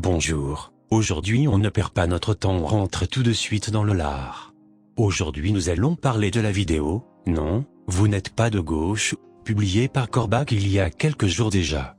Bonjour, aujourd'hui on ne perd pas notre temps, on rentre tout de suite dans le lard. Aujourd'hui nous allons parler de la vidéo « Non, vous n'êtes pas de gauche » publiée par Korbach il y a quelques jours déjà.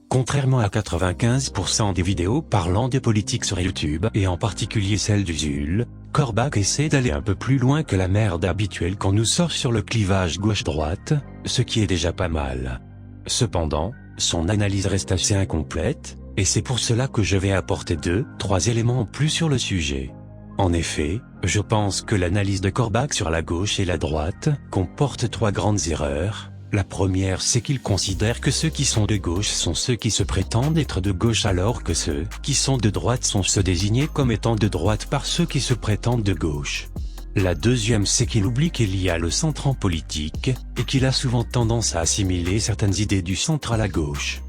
Contrairement à 95% des vidéos parlant de politique sur YouTube et en particulier celle d'Usul, Korbach essaie d'aller un peu plus loin que la merde habituelle qu'on nous sort sur le clivage gauche-droite, ce qui est déjà pas mal. Cependant, son analyse reste assez incomplète, et c'est pour cela que je vais apporter 2-3 éléments en plus sur le sujet. En effet, je pense que l'analyse de Korbach sur la gauche et la droite comporte 3 grandes erreurs. La première, c'est qu'il considère que ceux qui sont de gauche sont ceux qui se prétendent être de gauche alors que ceux qui sont de droite sont ceux désignés comme étant de droite par ceux qui se prétendent de gauche. La deuxième, c'est qu'il oublie qu'il y a le centre en politique, et qu'il a souvent tendance à assimiler certaines idées du centre à la gauche.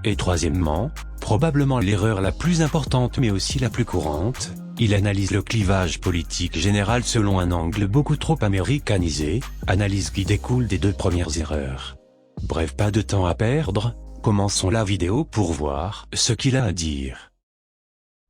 Et troisièmement, probablement l'erreur la plus importante mais aussi la plus courante, il analyse le clivage politique général selon un angle beaucoup trop américanisé, analyse qui découle des 2 premières erreurs. Bref, pas de temps à perdre, commençons la vidéo pour voir ce qu'il a à dire.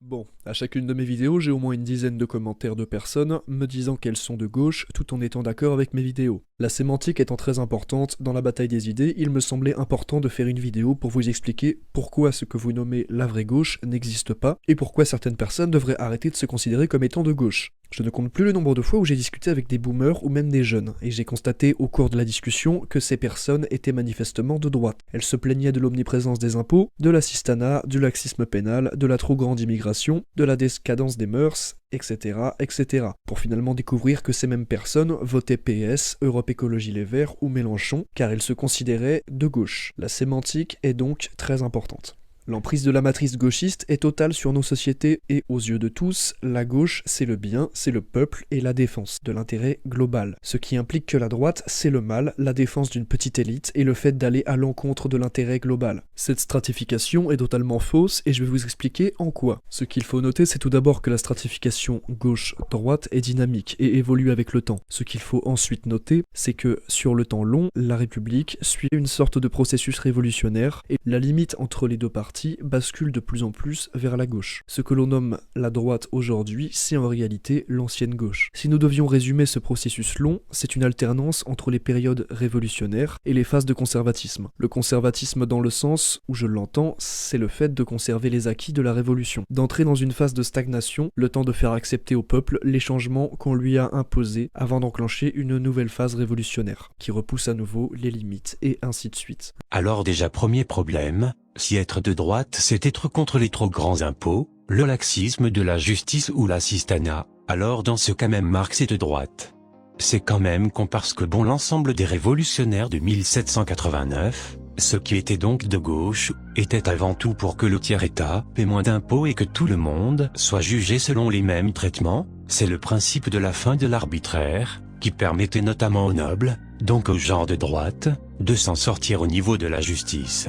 Bon, à chacune de mes vidéos, j'ai au moins une dizaine de commentaires de personnes me disant qu'elles sont de gauche tout en étant d'accord avec mes vidéos. La sémantique étant très importante dans la bataille des idées, il me semblait important de faire une vidéo pour vous expliquer pourquoi ce que vous nommez la vraie gauche n'existe pas et pourquoi certaines personnes devraient arrêter de se considérer comme étant de gauche. Je ne compte plus le nombre de fois où j'ai discuté avec des boomers ou même des jeunes, et j'ai constaté au cours de la discussion que ces personnes étaient manifestement de droite. Elles se plaignaient de l'omniprésence des impôts, de l'assistanat, du laxisme pénal, de la trop grande immigration, de la décadence des mœurs, etc., etc. Pour finalement découvrir que ces mêmes personnes votaient PS, Europe Écologie Les Verts ou Mélenchon, car elles se considéraient de gauche. La sémantique est donc très importante. L'emprise de la matrice gauchiste est totale sur nos sociétés et, aux yeux de tous, la gauche, c'est le bien, c'est le peuple et la défense de l'intérêt global. Ce qui implique que la droite, c'est le mal, la défense d'une petite élite et le fait d'aller à l'encontre de l'intérêt global. Cette stratification est totalement fausse et je vais vous expliquer en quoi. Ce qu'il faut noter, c'est tout d'abord que la stratification gauche-droite est dynamique et évolue avec le temps. Ce qu'il faut ensuite noter, c'est que, sur le temps long, la République suit une sorte de processus révolutionnaire et la limite entre les deux parties bascule de plus en plus vers la gauche. Ce que l'on nomme la droite aujourd'hui, c'est en réalité l'ancienne gauche. Si nous devions résumer ce processus long, c'est une alternance entre les périodes révolutionnaires et les phases de conservatisme. Le conservatisme dans le sens où je l'entends, c'est le fait de conserver les acquis de la révolution, d'entrer dans une phase de stagnation, le temps de faire accepter au peuple les changements qu'on lui a imposés avant d'enclencher une nouvelle phase révolutionnaire, qui repousse à nouveau les limites, et ainsi de suite. Alors déjà premier problème, si être de droite c'est être contre les trop grands impôts, le laxisme de la justice ou l'assistanat, alors dans ce cas même Marx est de droite. C'est quand même con parce que bon l'ensemble des révolutionnaires de 1789, ceux qui étaient donc de gauche, étaient avant tout pour que le tiers-état paie moins d'impôts et que tout le monde soit jugé selon les mêmes traitements, c'est le principe de la fin de l'arbitraire, qui permettait notamment aux nobles, donc aux gens de droite, de s'en sortir au niveau de la justice.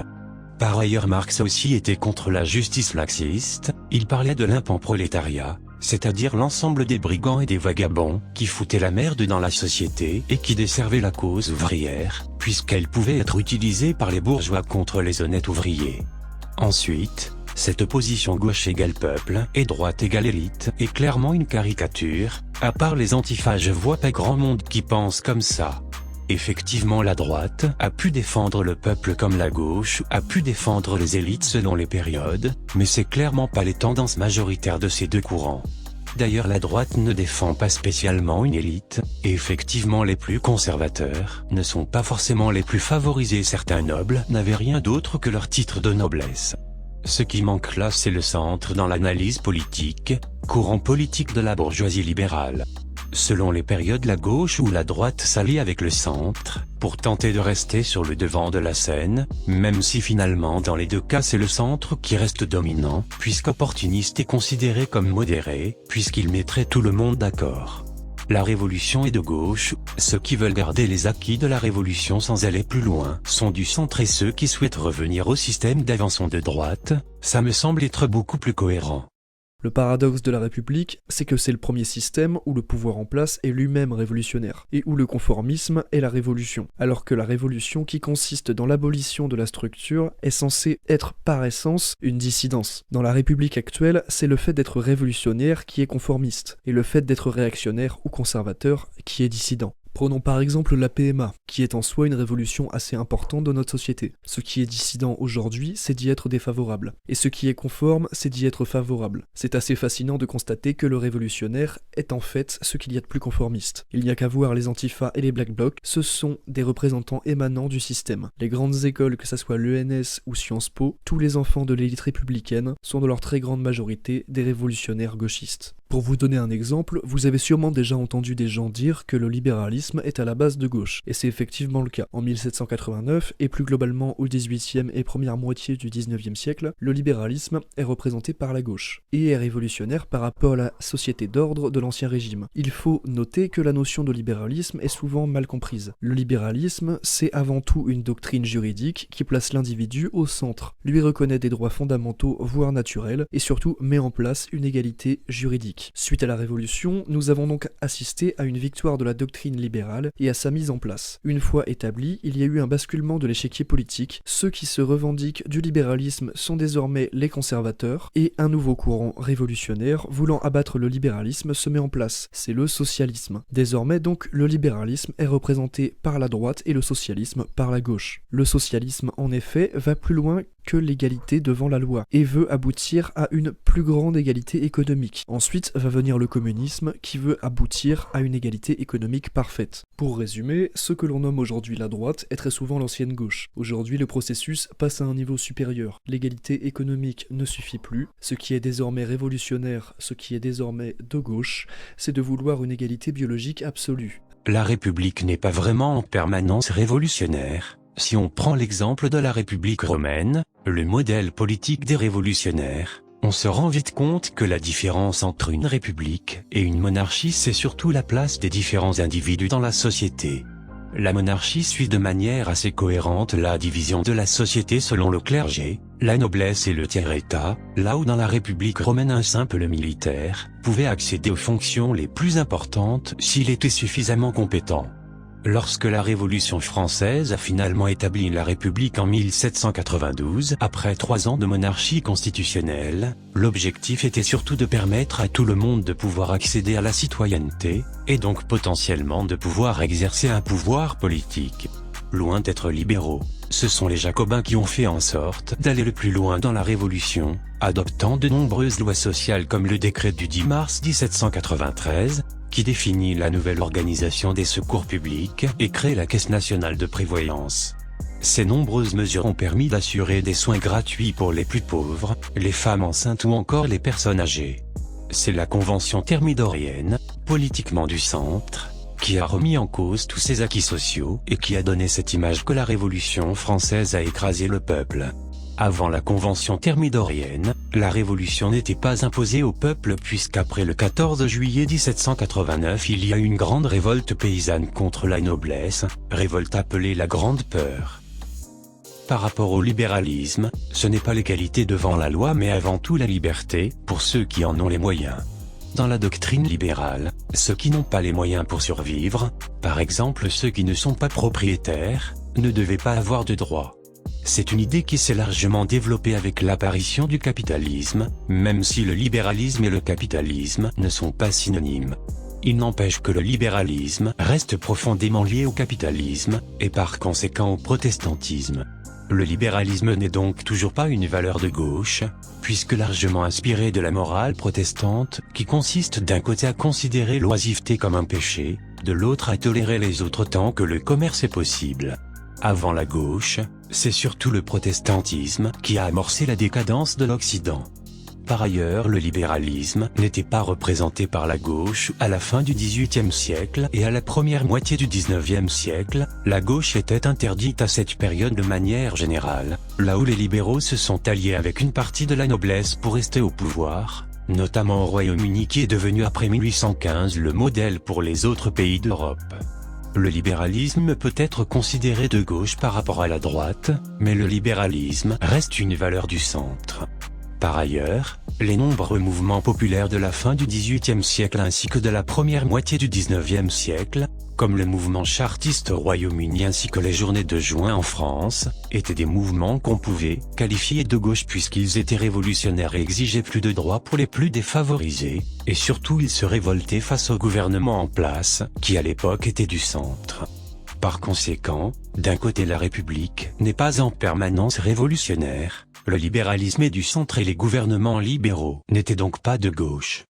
Par ailleurs Marx aussi était contre la justice laxiste, il parlait de l'impenprolétariat, c'est-à-dire l'ensemble des brigands et des vagabonds qui foutaient la merde dans la société et qui desservaient la cause ouvrière, puisqu'elle pouvait être utilisée par les bourgeois contre les honnêtes ouvriers. Ensuite, cette opposition gauche égale peuple et droite égale élite est clairement une caricature, à part les antifas je vois pas grand monde qui pense comme ça. Effectivement la droite a pu défendre le peuple comme la gauche a pu défendre les élites selon les périodes, mais c'est clairement pas les tendances majoritaires de ces 2 courants. D'ailleurs la droite ne défend pas spécialement une élite, et effectivement les plus conservateurs ne sont pas forcément les plus favorisés. Certains nobles n'avaient rien d'autre que leur titre de noblesse. Ce qui manque là c'est le centre dans l'analyse politique, courant politique de la bourgeoisie libérale. Selon les périodes la gauche ou la droite s'allie avec le centre, pour tenter de rester sur le devant de la scène, même si finalement dans les 2 cas c'est le centre qui reste dominant, puisqu'opportuniste est considéré comme modéré, puisqu'il mettrait tout le monde d'accord. La révolution est de gauche, ceux qui veulent garder les acquis de la révolution sans aller plus loin sont du centre et ceux qui souhaitent revenir au système d'avant sont de droite, ça me semble être beaucoup plus cohérent. Le paradoxe de la République, c'est que c'est le premier système où le pouvoir en place est lui-même révolutionnaire, et où le conformisme est la révolution, alors que la révolution qui consiste dans l'abolition de la structure est censée être par essence une dissidence. Dans la République actuelle, c'est le fait d'être révolutionnaire qui est conformiste, et le fait d'être réactionnaire ou conservateur qui est dissident. Prenons par exemple la PMA, qui est en soi une révolution assez importante dans notre société. Ce qui est dissident aujourd'hui, c'est d'y être défavorable. Et ce qui est conforme, c'est d'y être favorable. C'est assez fascinant de constater que le révolutionnaire est en fait ce qu'il y a de plus conformiste. Il n'y a qu'à voir les antifas et les black blocs, ce sont des représentants émanants du système. Les grandes écoles, que ce soit l'ENS ou Sciences Po, tous les enfants de l'élite républicaine sont dans leur très grande majorité des révolutionnaires gauchistes. Pour vous donner un exemple, vous avez sûrement déjà entendu des gens dire que le libéralisme est à la base de gauche, et c'est effectivement le cas. En 1789, et plus globalement au XVIIIe et première moitié du XIXe siècle, le libéralisme est représenté par la gauche, et est révolutionnaire par rapport à la société d'ordre de l'Ancien Régime. Il faut noter que la notion de libéralisme est souvent mal comprise. Le libéralisme, c'est avant tout une doctrine juridique qui place l'individu au centre, lui reconnaît des droits fondamentaux voire naturels, et surtout met en place une égalité juridique. Suite à la Révolution, nous avons donc assisté à une victoire de la doctrine libérale et à sa mise en place. Une fois établie, il y a eu un basculement de l'échiquier politique. Ceux qui se revendiquent du libéralisme sont désormais les conservateurs, et un nouveau courant révolutionnaire voulant abattre le libéralisme se met en place. C'est le socialisme. Désormais donc, le libéralisme est représenté par la droite et le socialisme par la gauche. Le socialisme, en effet, va plus loin que l'égalité devant la loi, et veut aboutir à une plus grande égalité économique. Ensuite va venir le communisme, qui veut aboutir à une égalité économique parfaite. Pour résumer, ce que l'on nomme aujourd'hui la droite est très souvent l'ancienne gauche. Aujourd'hui, le processus passe à un niveau supérieur. L'égalité économique ne suffit plus. Ce qui est désormais révolutionnaire, ce qui est désormais de gauche, c'est de vouloir une égalité biologique absolue. La République n'est pas vraiment en permanence révolutionnaire. Si on prend l'exemple de la République romaine, le modèle politique des révolutionnaires, on se rend vite compte que la différence entre une république et une monarchie, c'est surtout la place des différents individus dans la société. La monarchie suit de manière assez cohérente la division de la société selon le clergé, la noblesse et le tiers-état, là où dans la République romaine un simple militaire pouvait accéder aux fonctions les plus importantes s'il était suffisamment compétent. Lorsque la Révolution française a finalement établi la République en 1792, après 3 ans de monarchie constitutionnelle, l'objectif était surtout de permettre à tout le monde de pouvoir accéder à la citoyenneté, et donc potentiellement de pouvoir exercer un pouvoir politique. Loin d'être libéraux, ce sont les Jacobins qui ont fait en sorte d'aller le plus loin dans la Révolution, adoptant de nombreuses lois sociales comme le décret du 10 mars 1793, qui définit la nouvelle organisation des secours publics et crée la Caisse nationale de prévoyance. Ces nombreuses mesures ont permis d'assurer des soins gratuits pour les plus pauvres, les femmes enceintes ou encore les personnes âgées. C'est la Convention thermidorienne, politiquement du centre, qui a remis en cause tous ces acquis sociaux et qui a donné cette image que la Révolution française a écrasé le peuple. Avant la Convention thermidorienne, la Révolution n'était pas imposée au peuple puisqu'après le 14 juillet 1789 il y a eu une grande révolte paysanne contre la noblesse, révolte appelée la Grande Peur. Par rapport au libéralisme, ce n'est pas l'égalité devant la loi mais avant tout la liberté, pour ceux qui en ont les moyens. Dans la doctrine libérale, ceux qui n'ont pas les moyens pour survivre, par exemple ceux qui ne sont pas propriétaires, ne devaient pas avoir de droits. C'est une idée qui s'est largement développée avec l'apparition du capitalisme, même si le libéralisme et le capitalisme ne sont pas synonymes. Il n'empêche que le libéralisme reste profondément lié au capitalisme, et par conséquent au protestantisme. Le libéralisme n'est donc toujours pas une valeur de gauche, puisque largement inspiré de la morale protestante, qui consiste d'un côté à considérer l'oisiveté comme un péché, de l'autre à tolérer les autres tant que le commerce est possible. Avant la gauche, c'est surtout le protestantisme qui a amorcé la décadence de l'Occident. Par ailleurs, le libéralisme n'était pas représenté par la gauche à la fin du XVIIIe siècle et à la première moitié du XIXe siècle, la gauche était interdite à cette période de manière générale, là où les libéraux se sont alliés avec une partie de la noblesse pour rester au pouvoir, notamment au Royaume-Uni qui est devenu après 1815 le modèle pour les autres pays d'Europe. Le libéralisme peut être considéré de gauche par rapport à la droite, mais le libéralisme reste une valeur du centre. Par ailleurs, Les nombreux mouvements populaires de la fin du XVIIIe siècle ainsi que de la première moitié du XIXe siècle, comme le mouvement chartiste au Royaume-Uni ainsi que les journées de juin en France, étaient des mouvements qu'on pouvait qualifier de gauche puisqu'ils étaient révolutionnaires et exigeaient plus de droits pour les plus défavorisés, et surtout ils se révoltaient face au gouvernement en place, qui à l'époque était du centre. Par conséquent, d'un côté la République n'est pas en permanence révolutionnaire, le libéralisme est du centre et les gouvernements libéraux n'étaient donc pas de gauche.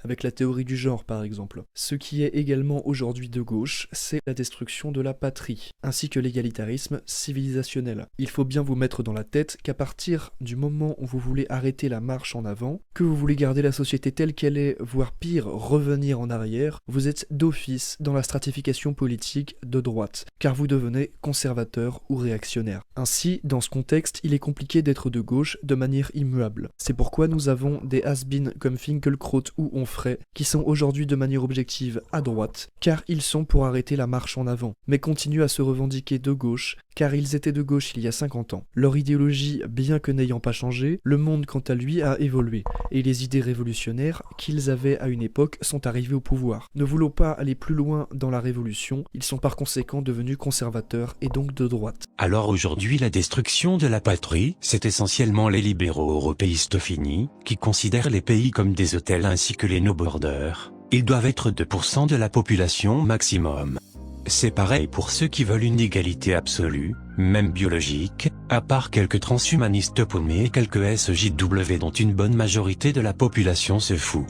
Avec la théorie du genre par exemple. Ce qui est également aujourd'hui de gauche, c'est la destruction de la patrie, ainsi que l'égalitarisme civilisationnel. Il faut bien vous mettre dans la tête qu'à partir du moment où vous voulez arrêter la marche en avant, que vous voulez garder la société telle qu'elle est, voire pire, revenir en arrière, vous êtes d'office dans la stratification politique de droite, car vous devenez conservateur ou réactionnaire. Ainsi, dans ce contexte, il est compliqué d'être de gauche de manière immuable. C'est pourquoi nous avons des has-been comme Finkielkraut ou Onfray, qui sont aujourd'hui de manière objective à droite, car ils sont pour arrêter la marche en avant, mais continuent à se revendiquer de gauche, car ils étaient de gauche il y a 50 ans. Leur idéologie, bien que n'ayant pas changé, le monde quant à lui a évolué, et les idées révolutionnaires qu'ils avaient à une époque sont arrivées au pouvoir. Ne voulant pas aller plus loin dans la révolution, ils sont par conséquent devenus conservateurs et donc de droite. Alors aujourd'hui la destruction de la patrie, c'est essentiellement les libéraux européistes finis, qui considèrent les pays comme des hôtels ainsi que les no-borders. Ils doivent être 2% de la population maximum. C'est pareil pour ceux qui veulent une égalité absolue, même biologique, à part quelques transhumanistes paumés et quelques SJW dont une bonne majorité de la population se fout.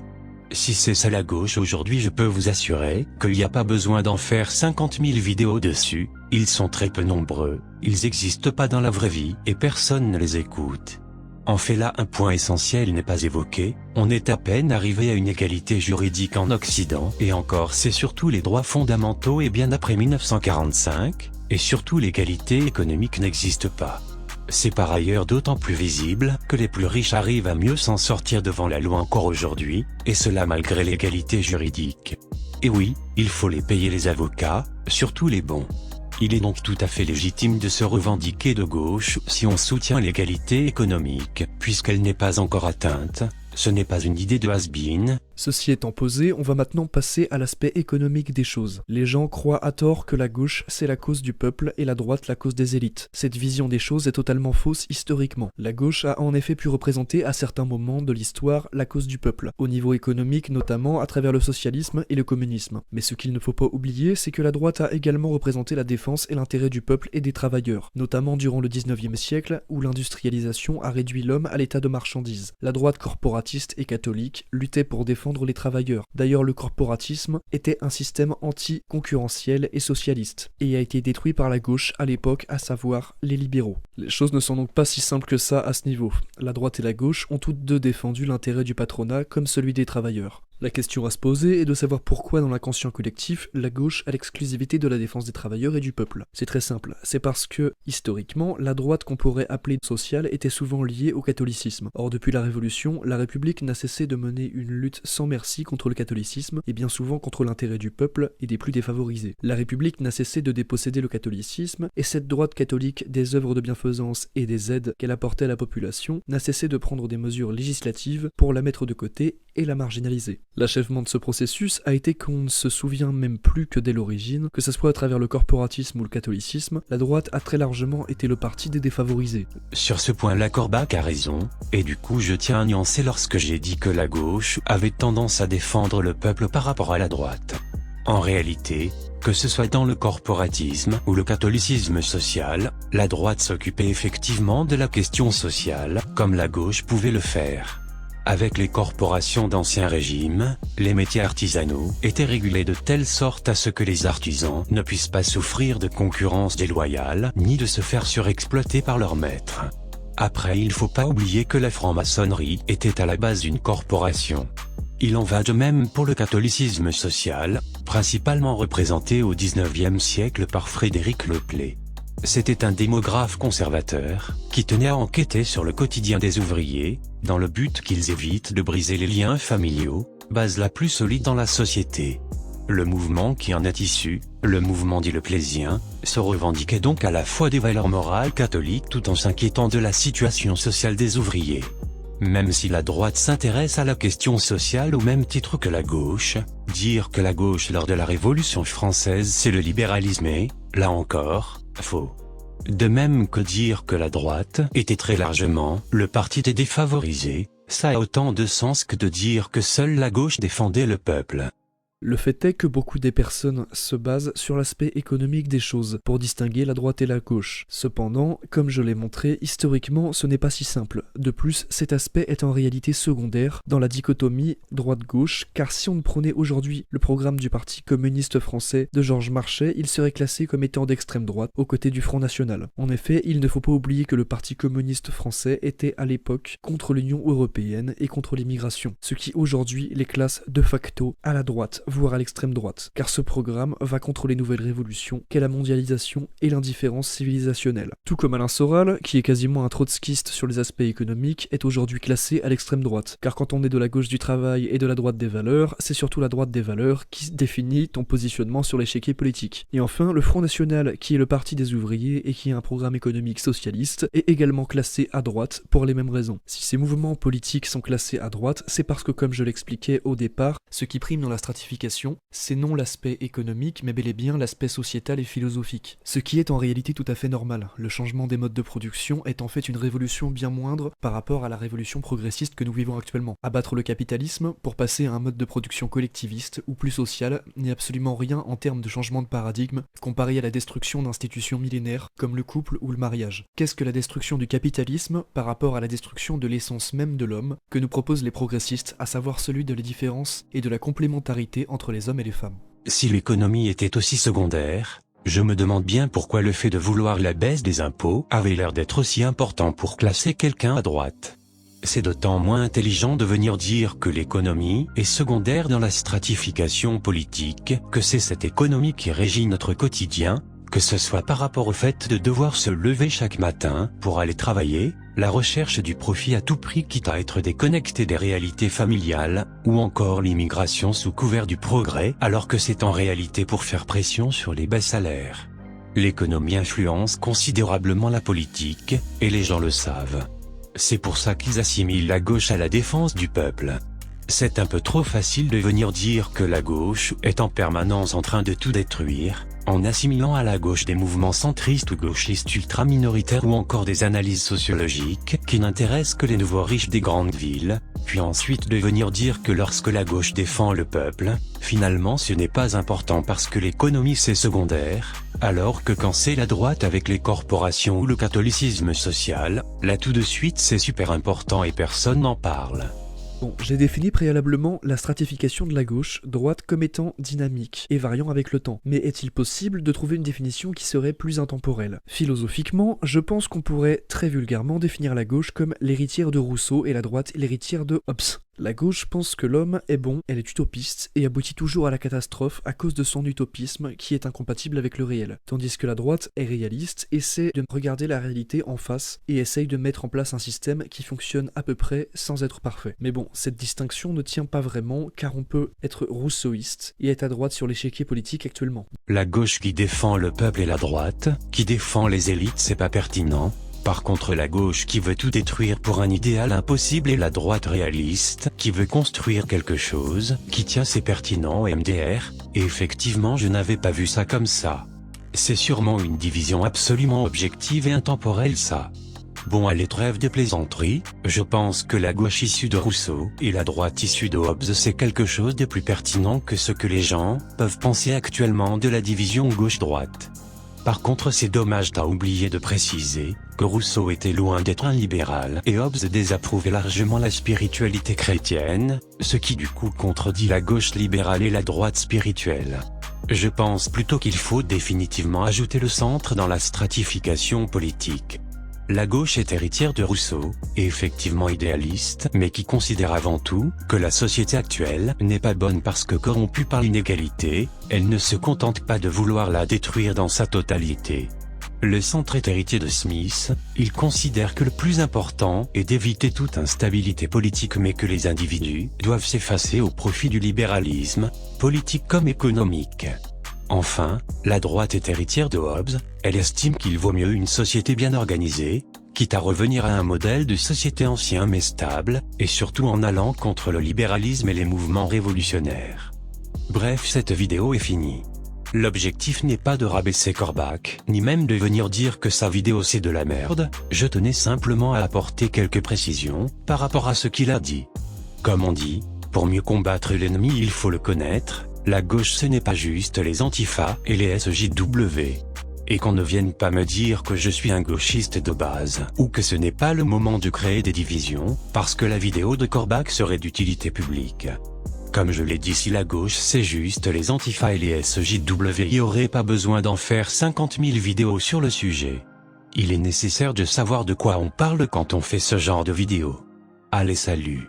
Si c'est ça la gauche aujourd'hui, je peux vous assurer qu'il n'y a pas besoin d'en faire 50 000 vidéos dessus, ils sont très peu nombreux, ils n'existent pas dans la vraie vie et personne ne les écoute. En fait là un point essentiel n'est pas évoqué, on est à peine arrivé à une égalité juridique en Occident et encore c'est surtout les droits fondamentaux et bien après 1945, et surtout l'égalité économique n'existe pas. C'est par ailleurs d'autant plus visible que les plus riches arrivent à mieux s'en sortir devant la loi encore aujourd'hui, et cela malgré l'égalité juridique. Et oui, il faut les payer les avocats, surtout les bons. Il est donc tout à fait légitime de se revendiquer de gauche si on soutient l'égalité économique, puisqu'elle n'est pas encore atteinte, ce n'est pas une idée de has-been. Ceci étant posé, on va maintenant passer à l'aspect économique des choses. Les gens croient à tort que la gauche c'est la cause du peuple et la droite la cause des élites. Cette vision des choses est totalement fausse historiquement. La gauche a en effet pu représenter à certains moments de l'histoire la cause du peuple, au niveau économique notamment à travers le socialisme et le communisme. Mais ce qu'il ne faut pas oublier, c'est que la droite a également représenté la défense et l'intérêt du peuple et des travailleurs, notamment durant le 19e siècle où l'industrialisation a réduit l'homme à l'état de marchandise. La droite corporatiste et catholique luttait pour défendre les travailleurs. D'ailleurs, le corporatisme était un système anti-concurrentiel et socialiste, et a été détruit par la gauche à l'époque, à savoir les libéraux. Les choses ne sont donc pas si simples que ça à ce niveau. La droite et la gauche ont toutes deux défendu l'intérêt du patronat comme celui des travailleurs. La question à se poser est de savoir pourquoi dans l'inconscient collectif, la gauche a l'exclusivité de la défense des travailleurs et du peuple. C'est très simple, c'est parce que, historiquement, la droite qu'on pourrait appeler sociale était souvent liée au catholicisme. Or depuis la Révolution, la République n'a cessé de mener une lutte sans merci contre le catholicisme et bien souvent contre l'intérêt du peuple et des plus défavorisés. La République n'a cessé de déposséder le catholicisme et cette droite catholique des œuvres de bienfaisance et des aides qu'elle apportait à la population n'a cessé de prendre des mesures législatives pour la mettre de côté et la marginaliser. L'achèvement de ce processus a été qu'on ne se souvient même plus que dès l'origine, que ce soit à travers le corporatisme ou le catholicisme, la droite a très largement été le parti des défavorisés. Sur ce point-là, Corbach a raison, et du coup je tiens à nuancer lorsque j'ai dit que la gauche avait tendance à défendre le peuple par rapport à la droite. En réalité, que ce soit dans le corporatisme ou le catholicisme social, la droite s'occupait effectivement de la question sociale, comme la gauche pouvait le faire. Avec les corporations d'Ancien Régime, les métiers artisanaux étaient régulés de telle sorte à ce que les artisans ne puissent pas souffrir de concurrence déloyale ni de se faire surexploiter par leurs maîtres. Après, il faut pas oublier que la franc-maçonnerie était à la base une corporation. Il en va de même pour le catholicisme social, principalement représenté au XIXe siècle par Frédéric Leplé. C'était un démographe conservateur, qui tenait à enquêter sur le quotidien des ouvriers, dans le but qu'ils évitent de briser les liens familiaux, base la plus solide dans la société. Le mouvement qui en est issu, le mouvement dit leplésien, se revendiquait donc à la fois des valeurs morales catholiques tout en s'inquiétant de la situation sociale des ouvriers. Même si la droite s'intéresse à la question sociale au même titre que la gauche, dire que la gauche lors de la Révolution française c'est le libéralisme est, là encore, faux. De même que dire que la droite était très largement le parti des défavorisés, ça a autant de sens que de dire que seule la gauche défendait le peuple. Le fait est que beaucoup des personnes se basent sur l'aspect économique des choses pour distinguer la droite et la gauche. Cependant, comme je l'ai montré, historiquement ce n'est pas si simple. De plus, cet aspect est en réalité secondaire dans la dichotomie droite-gauche, car si on prenait aujourd'hui le programme du Parti communiste français de Georges Marchais, il serait classé comme étant d'extrême droite aux côtés du Front National. En effet, il ne faut pas oublier que le Parti communiste français était à l'époque contre l'Union européenne et contre l'immigration, ce qui aujourd'hui les classe de facto à la droite, voire à l'extrême droite, car ce programme va contre les nouvelles révolutions qu'est la mondialisation et l'indifférence civilisationnelle. Tout comme Alain Soral, qui est quasiment un trotskiste sur les aspects économiques, est aujourd'hui classé à l'extrême droite, car quand on est de la gauche du travail et de la droite des valeurs, c'est surtout la droite des valeurs qui définit ton positionnement sur l'échiquier politique. Et enfin, le Front National, qui est le parti des ouvriers et qui a un programme économique socialiste, est également classé à droite pour les mêmes raisons. Si ces mouvements politiques sont classés à droite, c'est parce que, comme je l'expliquais au départ, ce qui prime dans la stratification, c'est non l'aspect économique, mais bel et bien l'aspect sociétal et philosophique. Ce qui est en réalité tout à fait normal. Le changement des modes de production est en fait une révolution bien moindre par rapport à la révolution progressiste que nous vivons actuellement. Abattre le capitalisme pour passer à un mode de production collectiviste ou plus social n'est absolument rien en termes de changement de paradigme comparé à la destruction d'institutions millénaires comme le couple ou le mariage. Qu'est-ce que la destruction du capitalisme par rapport à la destruction de l'essence même de l'homme que nous proposent les progressistes, à savoir celui de la différence et de la complémentarité entre les hommes et les femmes. Si l'économie était aussi secondaire, je me demande bien pourquoi le fait de vouloir la baisse des impôts avait l'air d'être aussi important pour classer quelqu'un à droite. C'est d'autant moins intelligent de venir dire que l'économie est secondaire dans la stratification politique, que c'est cette économie qui régit notre quotidien, que ce soit par rapport au fait de devoir se lever chaque matin pour aller travailler, la recherche du profit à tout prix quitte à être déconnecté des réalités familiales, ou encore l'immigration sous couvert du progrès alors que c'est en réalité pour faire pression sur les bas salaires. L'économie influence considérablement la politique, et les gens le savent. C'est pour ça qu'ils assimilent la gauche à la défense du peuple. C'est un peu trop facile de venir dire que la gauche est en permanence en train de tout détruire, en assimilant à la gauche des mouvements centristes ou gauchistes ultra-minoritaires ou encore des analyses sociologiques qui n'intéressent que les nouveaux riches des grandes villes, puis ensuite de venir dire que lorsque la gauche défend le peuple, finalement ce n'est pas important parce que l'économie c'est secondaire, alors que quand c'est la droite avec les corporations ou le catholicisme social, là tout de suite c'est super important et personne n'en parle. Bon, j'ai défini préalablement la stratification de la gauche-droite comme étant dynamique et variant avec le temps. Mais est-il possible de trouver une définition qui serait plus intemporelle ? Philosophiquement, je pense qu'on pourrait très vulgairement définir la gauche comme l'héritière de Rousseau et la droite l'héritière de Hobbes. La gauche pense que l'homme est bon, elle est utopiste et aboutit toujours à la catastrophe à cause de son utopisme qui est incompatible avec le réel. Tandis que la droite est réaliste, essaie de regarder la réalité en face et essaye de mettre en place un système qui fonctionne à peu près sans être parfait. Mais bon, cette distinction ne tient pas vraiment car on peut être rousseauiste et être à droite sur l'échiquier politique actuellement. La gauche qui défend le peuple et la droite, qui défend les élites c'est pas pertinent. Par contre la gauche qui veut tout détruire pour un idéal impossible et la droite réaliste qui veut construire quelque chose qui tient c'est pertinent et MDR, et effectivement je n'avais pas vu ça comme ça. C'est sûrement une division absolument objective et intemporelle ça. Bon allez trêve de plaisanterie, je pense que la gauche issue de Rousseau et la droite issue de Hobbes c'est quelque chose de plus pertinent que ce que les gens peuvent penser actuellement de la division gauche-droite. Par contre c'est dommage t'as oublié de préciser que Rousseau était loin d'être un libéral et Hobbes désapprouvait largement la spiritualité chrétienne, ce qui du coup contredit la gauche libérale et la droite spirituelle. Je pense plutôt qu'il faut définitivement ajouter le centre dans la stratification politique. La gauche est héritière de Rousseau, et effectivement idéaliste, mais qui considère avant tout que la société actuelle n'est pas bonne parce que corrompue par l'inégalité, elle ne se contente pas de vouloir la détruire dans sa totalité. Le centre est héritier de Smith, il considère que le plus important est d'éviter toute instabilité politique mais que les individus doivent s'effacer au profit du libéralisme, politique comme économique. Enfin, la droite est héritière de Hobbes, elle estime qu'il vaut mieux une société bien organisée, quitte à revenir à un modèle de société ancien mais stable, et surtout en allant contre le libéralisme et les mouvements révolutionnaires. Bref, cette vidéo est finie. L'objectif n'est pas de rabaisser Korbach, ni même de venir dire que sa vidéo c'est de la merde, je tenais simplement à apporter quelques précisions, par rapport à ce qu'il a dit. Comme on dit, pour mieux combattre l'ennemi il faut le connaître, la gauche ce n'est pas juste les antifas et les SJW. Et qu'on ne vienne pas me dire que je suis un gauchiste de base, ou que ce n'est pas le moment de créer des divisions, parce que la vidéo de Korbach serait d'utilité publique. Comme je l'ai dit, si la gauche c'est juste les antifas et les SJW, il n'y aurait pas besoin d'en faire 50 000 vidéos sur le sujet. Il est nécessaire de savoir de quoi on parle quand on fait ce genre de vidéo. Allez, salut!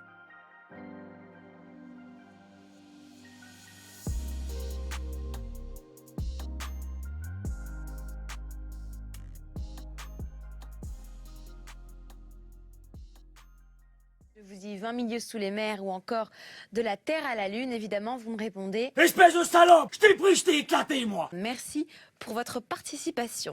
Je vous dis 20 milieux sous les mers ou encore de la Terre à la Lune, évidemment, vous me répondez Espèce de salope! Je t'ai pris, je t'ai éclaté, moi! merci pour votre participation.